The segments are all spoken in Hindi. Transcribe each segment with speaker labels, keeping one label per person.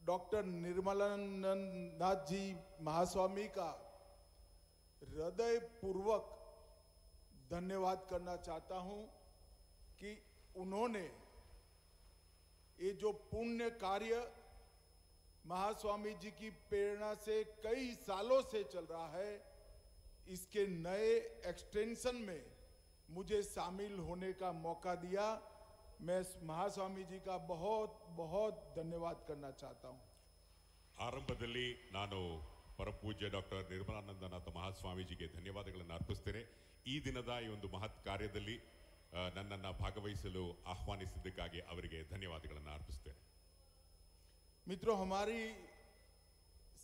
Speaker 1: डॉक्टर निर्मलानंद नाथ जी महास्वामी का हृदय पूर्वक धन्यवाद करना चाहता हूं कि उन्होंने ये जो पुण्य कार्य महास्वामी जी की प्रेरणा से कई सालों से चल रहा है, इसके नए एक्सटेंशन में मुझे शामिल होने का मौका दिया। मैं महास्वामी जी का बहुत बहुत धन्यवाद करना चाहता हूं।
Speaker 2: ಆರಂಭದಲ್ಲಿ ನಾನು ಪರಮಪೂಜ್ಯ ಡಾಕ್ಟರ್ ನಿರ್ಮಲಾನಂದನಾಥ ಮಹಾಸ್ವಾಮೀಜಿಗೆ ಧನ್ಯವಾದಗಳನ್ನು ಅರ್ಪಿಸ್ತೇನೆ. ಈ ದಿನದ ಈ ಒಂದು ಮಹತ್ ಕಾರ್ಯದಲ್ಲಿ ನನ್ನನ್ನು ಭಾಗವಹಿಸಲು ಆಹ್ವಾನಿಸಿದ್ದಕ್ಕಾಗಿ ಅವರಿಗೆ ಧನ್ಯವಾದಗಳನ್ನು ಅರ್ಪಿಸ್ತೇನೆ.
Speaker 1: मित्रों, हमारी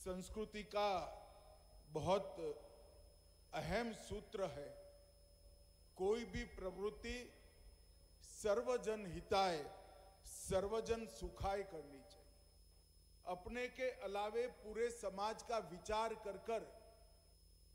Speaker 1: संस्कृति का बहुत अहम सूत्र है, कोई भी प्रवृत्ति सर्वजन हिताय सर्वजन सुखाय करनी चाहिए। अपने के अलावे पूरे समाज का विचार कर कर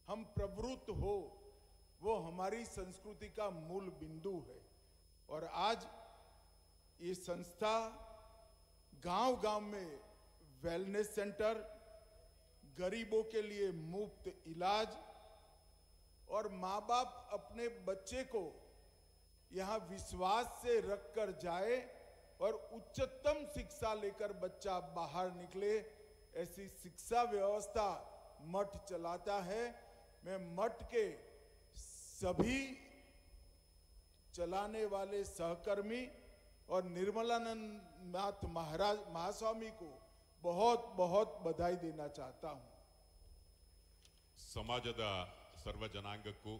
Speaker 1: हम प्रवृत्त हो, वो हमारी संस्कृति का मूल बिंदु है। और आज ये संस्था गांव-गांव में वेलनेस सेंटर, गरीबों के लिए मुफ्त इलाज और माँ बाप अपने बच्चे को यहाँ विश्वास से रखकर जाए और उच्चतम शिक्षा लेकर बच्चा बाहर निकले, ऐसी शिक्षा व्यवस्था मठ चलाता है। मैं मठ के सभी चलाने वाले सहकर्मी और निर्मलानंद नाथ महास्वामी को बहुत बहुत बधाई देना चाहता हूं।
Speaker 2: ಸಮಾಜದ ಸರ್ವ ಜನಾಂಗಕ್ಕೂ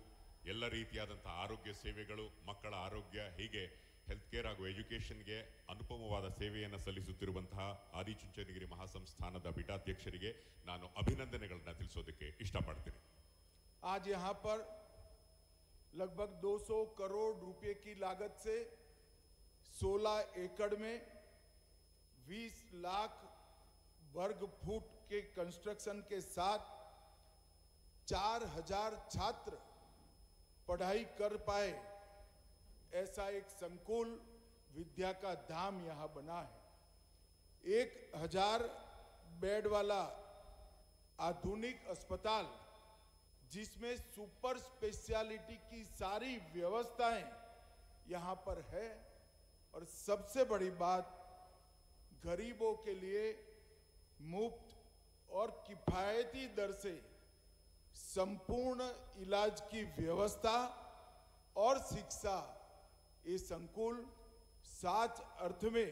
Speaker 2: ಎಲ್ಲ ರೀತಿಯಾದಂತಹ ಆರೋಗ್ಯ ಸೇವೆಗಳು, ಮಕ್ಕಳ ಆರೋಗ್ಯ, ಹೀಗೆ ಹೆಲ್ತ್ ಕೇರ್ ಹಾಗೂ ಎಜುಕೇಷನ್ಗೆ ಅನುಪಮವಾದ ಸೇವೆಯನ್ನು ಸಲ್ಲಿಸುತ್ತಿರುವಂತಹ ಆದಿಚುಂಚನಗಿರಿ ಮಹಾಸಂಸ್ಥಾನದ ಪೀಠಾಧ್ಯಕ್ಷರಿಗೆ ನಾನು ಅಭಿನಂದನೆಗಳನ್ನು ತಿಳಿಸೋದಕ್ಕೆ ಇಷ್ಟಪಡ್ತೀನಿ.
Speaker 1: आज यहाँ पर लगभग 200 करोड़ रुपए की लागत से 16 एकड़ में 20 लाख वर्ग फुट के कंस्ट्रक्शन के साथ 4000 छात्र पढ़ाई कर पाए, ऐसा एक संकुल विद्या का धाम यहां बना है। 1000 बेड वाला आधुनिक अस्पताल, जिसमें सुपर स्पेशलिटी की सारी व्यवस्थाएं यहां पर है। और सबसे बड़ी बात, गरीबों के लिए मुफ्त और किफायती दर से संपूर्ण इलाज की व्यवस्था और शिक्षा, ये संकुल सच अर्थ में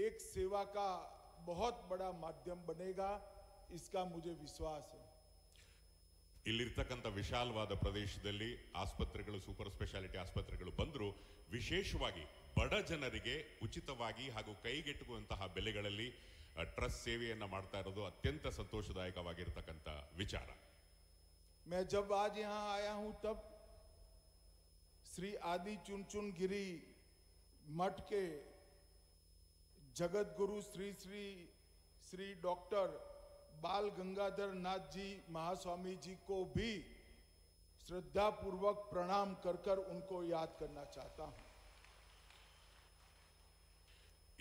Speaker 1: एक सेवा का बहुत बड़ा माध्यम बनेगा, इसका मुझे विश्वास है।
Speaker 2: ಇಲ್ಲಿರ್ತಕ್ಕಂಥ ವಿಶಾಲವಾದ ಪ್ರದೇಶದಲ್ಲಿ ಆಸ್ಪತ್ರೆಗಳು, ಸೂಪರ್ ಸ್ಪೆಷಾಲಿಟಿ ಆಸ್ಪತ್ರೆಗಳು ಬಂದರೂ ವಿಶೇಷವಾಗಿ ಬಡ ಜನರಿಗೆ ಉಚಿತವಾಗಿ ಹಾಗೂ ಕೈಗೆಟುಕುವಂತಹ ಬೆಲೆಗಳಲ್ಲಿ ಟ್ರಸ್ಟ್ ಸೇವೆಯನ್ನು ಮಾಡ್ತಾ ಇರೋದು ಅತ್ಯಂತ ಸಂತೋಷದಾಯಕವಾಗಿರತಕ್ಕಂಥ ವಿಚಾರ.
Speaker 1: मैं जब आज यहाँ आया हूं तब श्री आदि चुनचुनगिरी मठ के जगत गुरु श्री श्री श्री डॉक्टर बाल गंगाधर नाथ जी महास्वामी जी को भी श्रद्धा पूर्वक प्रणाम कर कर उनको याद करना चाहता हूं.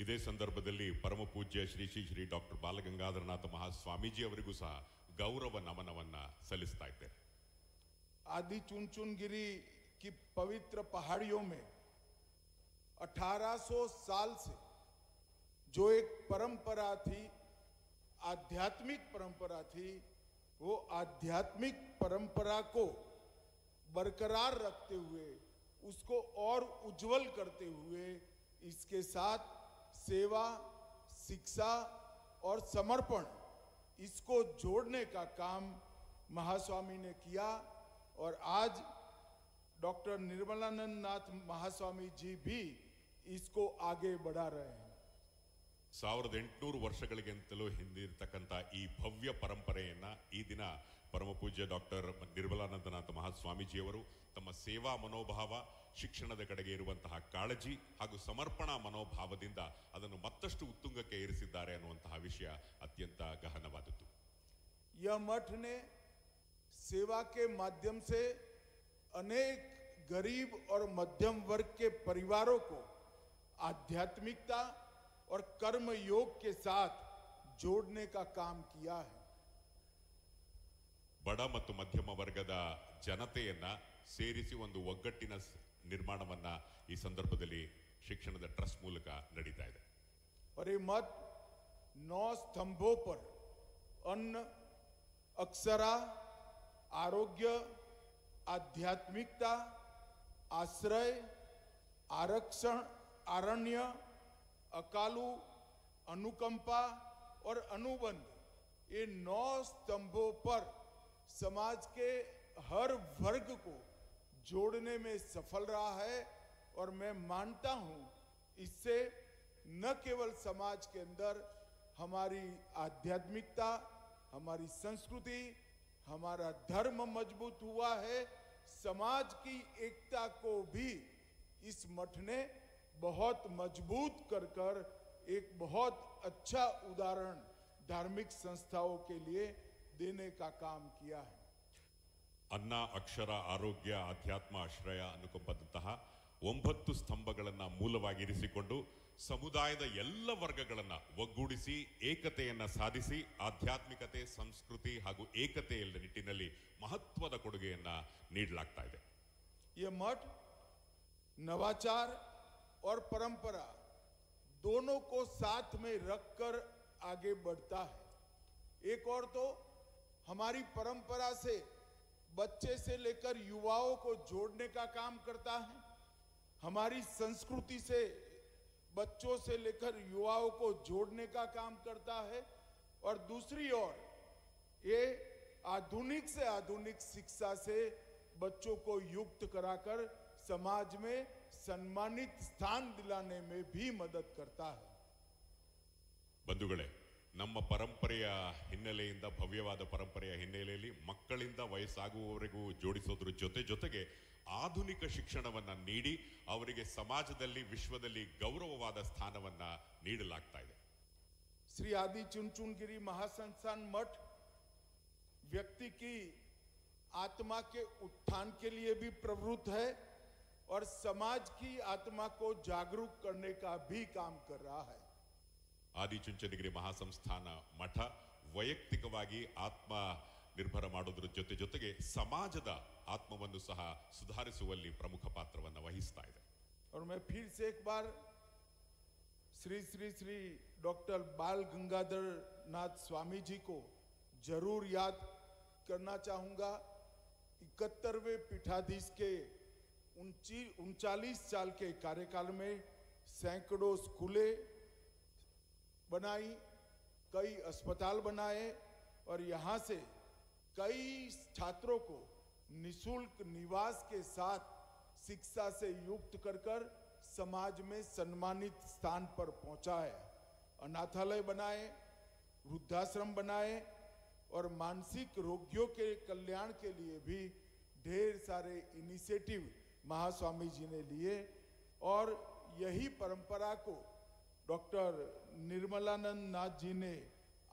Speaker 2: ಇದೇ ಸಂದರ್ಭದಲ್ಲಿ ಪರಮ ಪೂಜ್ಯ ಶ್ರೀ ಶ್ರೀ ಶ್ರೀ ಡಾಕ್ಟರ್ ಬಾಲಗಂಗಾಧರನಾಥ ಮಹಾಸ್ವಾಮೀಜಿ ಅವರಿಗೂ ಸಹ ಗೌರವ ನಮನವನ್ನ ಸಲ್ಲಿಸ್ತಾ ಇದ್ದೇನೆ.
Speaker 1: आदि चुनचुनगिरी की पवित्र पहाड़ियों में 1800 साल से जो एक परंपरा थी, आध्यात्मिक परंपरा थी, वो आध्यात्मिक परंपरा को बरकरार रखते हुए, उसको और उज्जवल करते हुए, इसके साथ सेवा, शिक्षा और समर्पण, इसको जोड़ने का काम महास्वामी ने किया। और आज डॉक्टर निर्मलानंद नाथ महास्वामी जी भी इसको आगे बढ़ा रहे हैं.
Speaker 2: 1800 ವರ್ಷಗಳಿಗಿಂತಲೂ ಹಿಂದಿರತಕ್ಕಂಥ ಈ ಭವ್ಯ ಪರಂಪರೆಯನ್ನ ಈ ದಿನ ಪರಮಪೂಜ್ಯ ಡಾಕ್ಟರ್ ನಿರ್ಮಲಾನಂದನಾಥ ಮಹಾಸ್ವಾಮೀಜಿಯವರು ತಮ್ಮ ಸೇವಾ ಮನೋಭಾವ, ಶಿಕ್ಷಣದ ಕಡೆಗೆ ಇರುವಂತಹ ಕಾಳಜಿ ಹಾಗೂ ಸಮರ್ಪಣಾ ಮನೋಭಾವದಿಂದ ಅದನ್ನು ಮತ್ತಷ್ಟು ಉತ್ತುಂಗಕ್ಕೆ ಏರಿಸಿದ್ದಾರೆ ಅನ್ನುವಂತಹ ವಿಷಯ ಅತ್ಯಂತ ಗಹನವಾದದ್ದು.
Speaker 1: यह मठ ने सेवा के माध्यम से अनेक गरीब और मध्यम वर्ग के परिवारों को आध्यात्मिकता और कर्म योग के साथ जोड़ने का काम किया है।
Speaker 2: ಬಡ ಮತ್ತು ಮಧ್ಯಮ ವರ್ಗದ ಜನತೆಯನ್ನ ಸೇರಿಸಿ ಒಂದು ಒಗ್ಗಟ್ಟಿನ ನಿರ್ಮಾಣವನ್ನ ಈ ಸಂದರ್ಭದಲ್ಲಿ ಶಿಕ್ಷಣದ ಟ್ರಸ್ಟ್ ಮೂಲಕ ನಡೀತಾ ಇದೆ।
Speaker 1: और ये मठ 9 स्तंभों पर अन्न, अक्षरा, आरोग्य, आध्यात्मिकता, आश्रय, आरक्षण, आरण्य, अकालू, अनुकंपा और अनुबंध, ये 9 स्तंभों पर समाज के हर वर्ग को जोड़ने में सफल रहा है। और मैं मानता हूं इससे न केवल समाज के अंदर हमारी आध्यात्मिकता, हमारी संस्कृति, हमारा धर्म मजबूत हुआ है, समाज की एकता को भी इस मठ ने बहुत मजबूत कर एक बहुत अच्छा उदाहरण धार्मिक संस्थाओं के लिए देने का काम किया है।
Speaker 2: ಅನ್ನ, ಅಕ್ಷರ, ಆರೋಗ್ಯ, ಅಧ್ಯಾತ್ಮ, ಆಶ್ರಯ, ಅನುಕಂಪದಂತಹ 9 ಸ್ತಂಭಗಳನ್ನ ಮೂಲವಾಗಿರಿಸಿಕೊಂಡು ಸಮುದಾಯದ ಎಲ್ಲ ವರ್ಗಗಳನ್ನ ಒಗ್ಗೂಡಿಸಿ ಏಕತೆಯನ್ನ ಸಾಧಿಸಿ ಆಧ್ಯಾತ್ಮಿಕತೆ, ಸಂಸ್ಕೃತಿ ಹಾಗೂ ಏಕತೆಯ ನಿಟ್ಟಿನಲ್ಲಿ ಮಹತ್ವದ ಕೊಡುಗೆಯನ್ನ ನೀಡಲಾಗ್ತಾ ಇದೆ।
Speaker 1: ये मठ नवाचार और परंपरा दोनों को साथ में रखकर आगे बढ़ता है। एक और तो हमारी परंपरा से बच्चे से लेकर युवाओं को जोड़ने का काम करता है, हमारी संस्कृति से बच्चों से लेकर युवाओं को जोड़ने का काम करता है, और दूसरी ओर ये आधुनिक से आधुनिक शिक्षा से बच्चों को युक्त कराकर समाज में सम्मानित स्थान दिलाने में भी मदद करता है।
Speaker 2: ಬಂಧುಗಳೇ, ನಮ್ಮ ಪರಂಪರೆಯ ಹಿನ್ನೆಲೆಯಿಂದ, ಭವ್ಯವಾದ ಪರಂಪರೆಯ ಹಿನ್ನೆಲೆಯಲ್ಲಿ ಮಕ್ಕಳಿಂದ ವಯಸ್ಸಾಗುವವರೆಗೂ ಜೋಡಿಸೋದ್ರ ಜೊತೆಗೆ ಆಧುನಿಕ ಶಿಕ್ಷಣವನ್ನ ನೀಡಿ ಅವರಿಗೆ ಸಮಾಜದಲ್ಲಿ, ವಿಶ್ವದಲ್ಲಿ ಗೌರವವಾದ ಸ್ಥಾನವನ್ನ ನೀಡಲಾಗ್ತಾ ಇದೆ।
Speaker 1: श्री आदि चुनचुनगिरी महासंस्थान मठ व्यक्ति की आत्मा के उत्थान के लिए भी प्रवृत्त है और समाज की आत्मा को जागरूक करने का भी काम कर रहा है।
Speaker 2: ಆದಿಚುಂಚನಗಿರಿ ಮಹಾಸಂಸ್ಥಾನ ಮಠ ವೈಯಕ್ತಿಕವಾಗಿ ಆತ್ಮ ನಿರ್ಭರ ಮಾಡೋದ್ರ ಜೊತೆಗೆ ಸಮಾಜದ ಆತ್ಮವನ್ನು ಸಹ ಸುಧಾರಿಸುವಲ್ಲಿ ಪ್ರಮುಖ ಪಾತ್ರವನ್ನು ವಹಿಸ್ತಾ ಇದೆ।
Speaker 1: और मैं फिर से एक बार श्री श्री श्री डॉक्टर बाल गंगाधर नाथ स्वामी जी को जरूर याद करना चाहूंगा। 71वें पीठाधीश के 39 साल के कार्यकाल में सैकड़ों स्कूलें बनाई, कई अस्पताल बनाए और यहाँ से कई छात्रों को निशुल्क निवास के साथ शिक्षा से युक्त कर समाज में सम्मानित स्थान पर पहुंचाए। अनाथालय बनाए, वृद्धाश्रम बनाए और मानसिक रोगियों के कल्याण के लिए भी ढेर सारे इनिशिएटिव महास्वामी जी ने लिए और यही परंपरा को डॉक्टर निर्मलानंद नाथ जी ने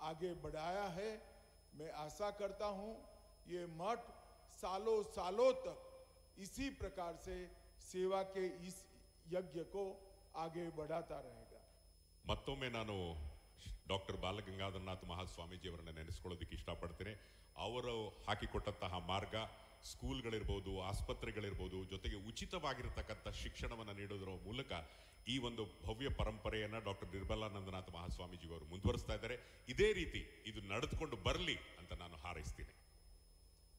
Speaker 1: आगे बढ़ाया है। मैं आशा करता हूं ये मठ सालों सालों तक इसी प्रकार से सेवा के इस यज्ञ को आगे बढ़ाता रहेगा।
Speaker 2: ಮತ್ತೊಮ್ಮೆ ನಾನು ಡಾಕ್ಟರ್ ಬಾಲಗಂಗಾಧರನಾಥ ಮಹಾಸ್ವಾಮೀಜಿಯವರನ್ನು ನೆನೆಸ್ಕೊಳ್ಳೋದಕ್ಕೆ ಇಷ್ಟಪಡ್ತೇನೆ। ಅವರು ಹಾಕಿಕೊಟ್ಟಂತಹ ಮಾರ್ಗ, ಸ್ಕೂಲ್ಗಳಿರ್ಬೋದು, ಆಸ್ಪತ್ರೆಗಳಿರ್ಬೋದು, ಜೊತೆಗೆ ಉಚಿತವಾಗಿರತಕ್ಕಂಥ ಶಿಕ್ಷಣವನ್ನು ನೀಡೋದರ ಮೂಲಕ ಈ ಒಂದು ಭವ್ಯ ಪರಂಪರೆಯನ್ನ ಡಾಕ್ಟರ್ ನಿರ್ಮಲಾನಂದನಾಥ ಮಹಾಸ್ವಾಮೀಜಿಯವರು ಮುಂದುವರಿಸ್ತಾ ಇದ್ದಾರೆ। ಇದೇ ರೀತಿ ಇದು ನಡೆದುಕೊಂಡು ಬರಲಿ ಅಂತ ನಾನು ಹಾರೈಸ್ತೀನಿ।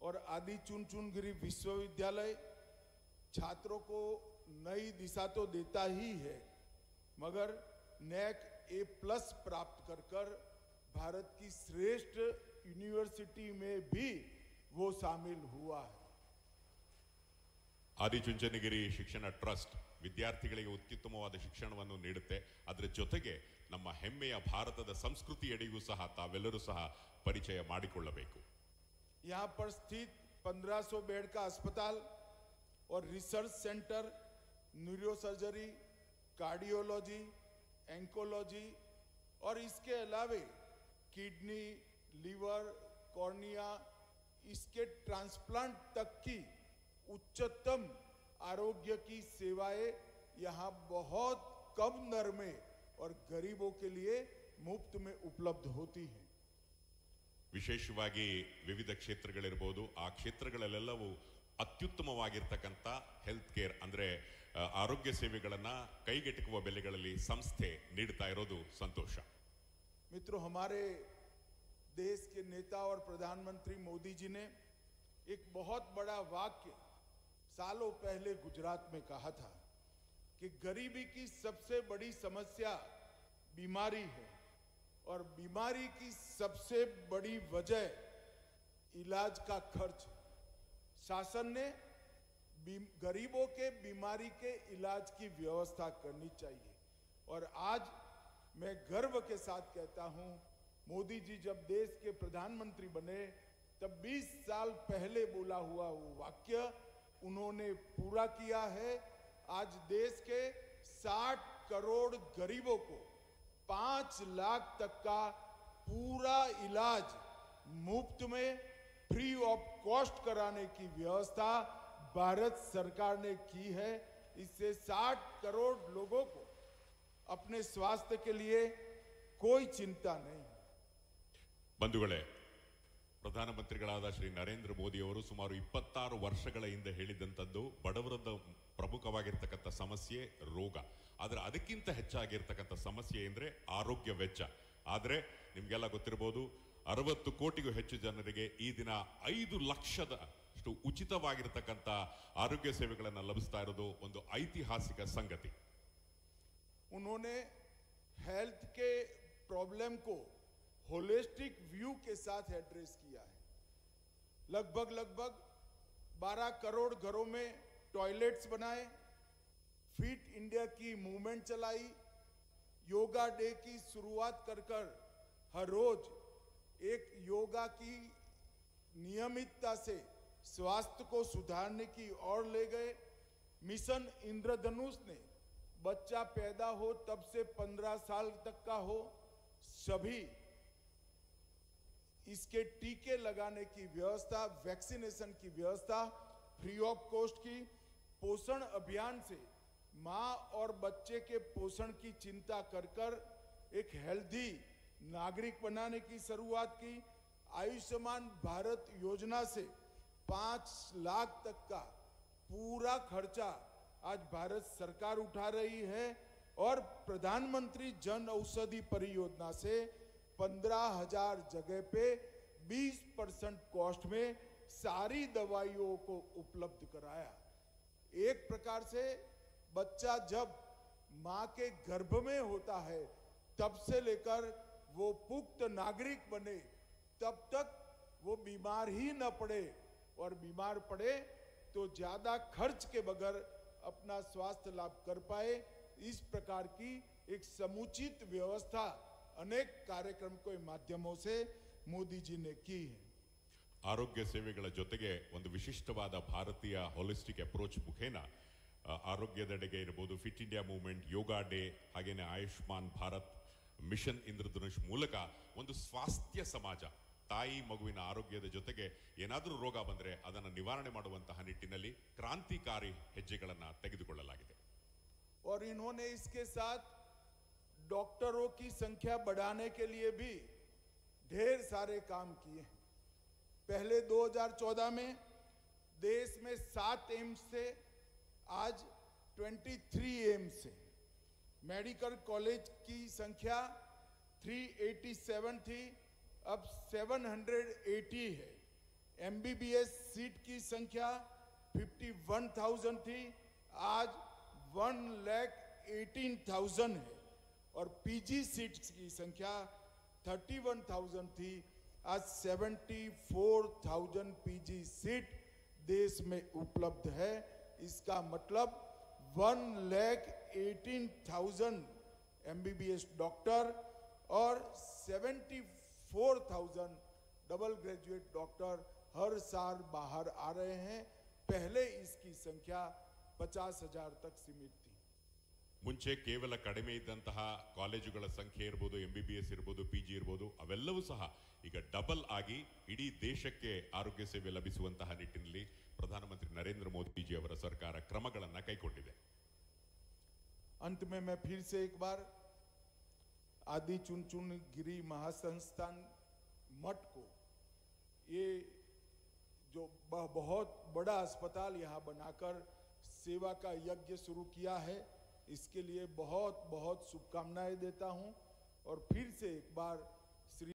Speaker 1: और आदि चुनचुनगिरी विश्वविद्यालय छात्रों को नई दिशा तो देता ही है, मगर NAC A+ प्राप्त कर भारत की श्रेष्ठ यूनिवर्सिटी में भी वो शामिल हुआ है।
Speaker 2: ಆದಿಚುಂಚನಗಿರಿ ಶಿಕ್ಷಣ ಟ್ರಸ್ಟ್ ವಿದ್ಯಾರ್ಥಿಗಳಿಗೆ ಅತ್ಯುತ್ತಮವಾದ ಶಿಕ್ಷಣವನ್ನು ನೀಡುತ್ತೆ। ಅದರ ಜೊತೆಗೆ ನಮ್ಮ ಹೆಮ್ಮೆಯ ಭಾರತದ ಸಂಸ್ಕೃತಿಯಡಿಗೂ ಸಹ ತಾವೆಲ್ಲರೂ ಸಹ ಪರಿಚಯ ಮಾಡಿಕೊಳ್ಳಬೇಕು।
Speaker 1: यहाँ पर स्थित 1500 बेड का अस्पताल और रिसर्च सेंटर, न्यूरोसर्जरी, कार्डियोलॉजी, एंकोलॉजी और इसके अलावे किडनी, लीवर, कॉर्निया, इसके ट्रांसप्लांट तक की उच्चतम आरोग्य की सेवाएं यहाँ बहुत कम दर में और गरीबों के लिए मुफ्त में उपलब्ध होती हैं।
Speaker 2: ವಿಶೇಷವಾಗಿ ವಿವಿಧ ಕ್ಷೇತ್ರಗಳಿರಬಹುದು, ಆ ಕ್ಷೇತ್ರಗಳಲ್ಲೆಲ್ಲವೂ ಅತ್ಯುತ್ತಮವಾಗಿರ್ತಕ್ಕಂಥ ಹೆಲ್ತ್ ಕೇರ್ ಅಂದ್ರೆ ಆರೋಗ್ಯ ಸೇವೆಗಳನ್ನ ಕೈಗೆಟುಕುವ ಬೆಲೆಗಳಲ್ಲಿ ಸಂಸ್ಥೆ ನೀಡ್ತಾ ಇರೋದು ಸಂತೋಷ.
Speaker 1: मित्रों, हमारे देश के नेता और प्रधानमंत्री मोदी जी ने एक बहुत बड़ा वाक्य सालों पहले गुजरात में कहा था कि गरीबी की सबसे बड़ी समस्या बीमारी है और बीमारी की सबसे बड़ी वजह इलाज का खर्च। शासन ने गरीबों के बीमारी के इलाज की व्यवस्था करनी चाहिए। और आज मैं गर्व के साथ कहता हूं, मोदी जी जब देश के प्रधानमंत्री बने तब 20 साल पहले बोला हुआ वो वाक्य उन्होंने पूरा किया है। आज देश के 60 करोड़ गरीबों को 5 लाख तक का पूरा इलाज मुफ्त में फ्री ऑफ कॉस्ट कराने की व्यवस्था भारत सरकार ने की है। इससे 60 करोड़ लोगों को अपने स्वास्थ्य के लिए कोई चिंता नहीं।
Speaker 2: ಬಂಧುಗಳೇ, ಪ್ರಧಾನಮಂತ್ರಿಗಳಾದ ಶ್ರೀ ನರೇಂದ್ರ ಮೋದಿ ಅವರು ಸುಮಾರು 26 ವರ್ಷಗಳ ಹಿಂದೆ ಹೇಳಿದಂಥದ್ದು ಬಡವರದ ಪ್ರಮುಖವಾಗಿರ್ತಕ್ಕಂಥ ಸಮಸ್ಯೆ ರೋಗ, ಆದರೆ ಅದಕ್ಕಿಂತ ಹೆಚ್ಚಾಗಿರ್ತಕ್ಕಂಥ ಸಮಸ್ಯೆ ಅಂದ್ರೆ ಆರೋಗ್ಯ ವೆಚ್ಚ. ಆದರೆ ನಿಮ್ಗೆಲ್ಲ ಗೊತ್ತಿರಬಹುದು, 60 ಕೋಟಿಗೂ ಹೆಚ್ಚು ಜನರಿಗೆ ಈ ದಿನ 5 ಲಕ್ಷದಷ್ಟು ಉಚಿತವಾಗಿರ್ತಕ್ಕಂಥ ಆರೋಗ್ಯ ಸೇವೆಗಳನ್ನು ಲಭಿಸ್ತಾ ಇರೋದು ಒಂದು ಐತಿಹಾಸಿಕ ಸಂಗತಿ.
Speaker 1: उन्होंने हेल्थ के प्रॉब्लम को होलिस्टिक व्यू के साथ एड्रेस किया है। लगभग 12 करोड़ घरों में टॉयलेट्स बनाए, फिट इंडिया की मूवमेंट चलाई, योगा डे की शुरुआत कर हर रोज एक योगा की नियमितता से स्वास्थ्य को सुधारने की ओर ले गए। मिशन इंद्रधनुष ने बच्चा पैदा हो तब से 15 साल तक का हो सभी इसके टीके लगाने की व्यवस्था, वैक्सीनेशन की व्यवस्था फ्री ऑफ कॉस्ट की। पोषण अभियान से मां और बच्चे के पोषण की चिंता कर एक हेल्दी नागरिक बनाने की शुरुआत की। आयुष्मान भारत योजना से 5 लाख तक का पूरा खर्चा आज भारत सरकार उठा रही है और प्रधानमंत्री जन औषधि परियोजना से 15,000 जगह पे 20% कॉस्ट में सारी दवाइयों को उपलब्ध कराया। एक प्रकार से बच्चा जब मां के गर्भ में होता है तब से लेकर वो पुख्त नागरिक बने तब तक वो बीमार ही न पड़े, और बीमार पड़े तो ज्यादा खर्च के बगैर अपना स्वास्थ्य लाभ कर पाए। इस प्रकार की एक समुचित व्यवस्था अनेक कार्यक्रम के माध्यमों से मोदी जी ने की है।
Speaker 2: ಆರೋಗ್ಯ ಸೇವೆಗಳ ಜೊತೆಗೆ ಒಂದು ವಿಶಿಷ್ಟವಾದ ಭಾರತೀಯ ಹೋಲಿಸ್ಟಿಕ್ ಅಪ್ರೋಚ್ ಮುಖೇನ ಆರೋಗ್ಯದೆಡೆಗೆ ಇರಬಹುದು, fit India movement, yoga day, ಹಾಗೇನೆ ಆಯುಷ್ಮಾನ್ ಭಾರತ್, ಮಿಷನ್ ಇಂದ್ರಧನುಷ್ ಮೂಲಕ ಒಂದು ಸ್ವಾಸ್ಥ್ಯ ಸಮಾಜ, ತಾಯಿ ಮಗುವಿನ ಆರೋಗ್ಯದ ಜೊತೆಗೆ ಏನಾದರೂ ರೋಗ ಬಂದರೆ ಅದನ್ನು ನಿವಾರಣೆ ಮಾಡುವಂತಹ ನಿಟ್ಟಿನಲ್ಲಿ ಕ್ರಾಂತಿಕಾರಿ ಹೆಜ್ಜೆಗಳನ್ನು ತೆಗೆದುಕೊಳ್ಳಲಾಗಿದೆ.
Speaker 1: और इन्होंने इसके साथ डॉक्टरों की संख्या बढ़ाने के लिए भी ढेर सारे काम किए हैं। पहले 2014 में देश में 7 एम्स थे, आज 23 एम्स है। मेडिकल कॉलेज की संख्या 387 थी, अब 780 है। एमबीबीएस सीट की संख्या 51,000 थी, आज 1,18,000 है। और पीजी सीट्स की संख्या 31,000 थी, आज 74,000 पीजी सीट देश में उपलब्ध है। इसका मतलब 1,18,000 एमबीबीएस डॉक्टर और 74,000 डबल ग्रेजुएट डॉक्टर हर साल बाहर आ रहे हैं। पहले इसकी संख्या 50,000 तक सीमित थी।
Speaker 2: ಮುಂಚೆ ಕೇವಲ ಕಡಿಮೆ ಇದ್ದಂತಹ ಕಾಲೇಜುಗಳ ಸಂಖ್ಯೆ ಇರಬಹುದು, ಎಂಬಿಬಿಎಸ್ ಇರಬಹುದು, ಪಿಜಿ ಇರಬಹುದು, ಅವೆಲ್ಲವೂ ಸಹ ಈಗ ಡಬಲ್ ಆಗಿ ಇಡೀ ದೇಶಕ್ಕೆ ಆರೋಗ್ಯ ಸೇವೆ ಲಭಿಸುವಂತಹ ನಿಟ್ಟಿನಲ್ಲಿ ಪ್ರಧಾನಮಂತ್ರಿ ನರೇಂದ್ರ ಮೋದಿ ಜಿ ಅವರ ಸರ್ಕಾರ ಕ್ರಮಗಳನ್ನು ಕೈಗೊಂಡಿದೆ.
Speaker 1: अंत में मैं फिर से एक बार आदि चुनचुनगिरी महासंस्थान मठ को ये जो बहुत बड़ा अस्पताल यहाँ बनाकर सेवा का यज्ञ शुरू किया है, इसके लिए बहुत बहुत शुभकामनाएं देता हूँ और फिर से एक बार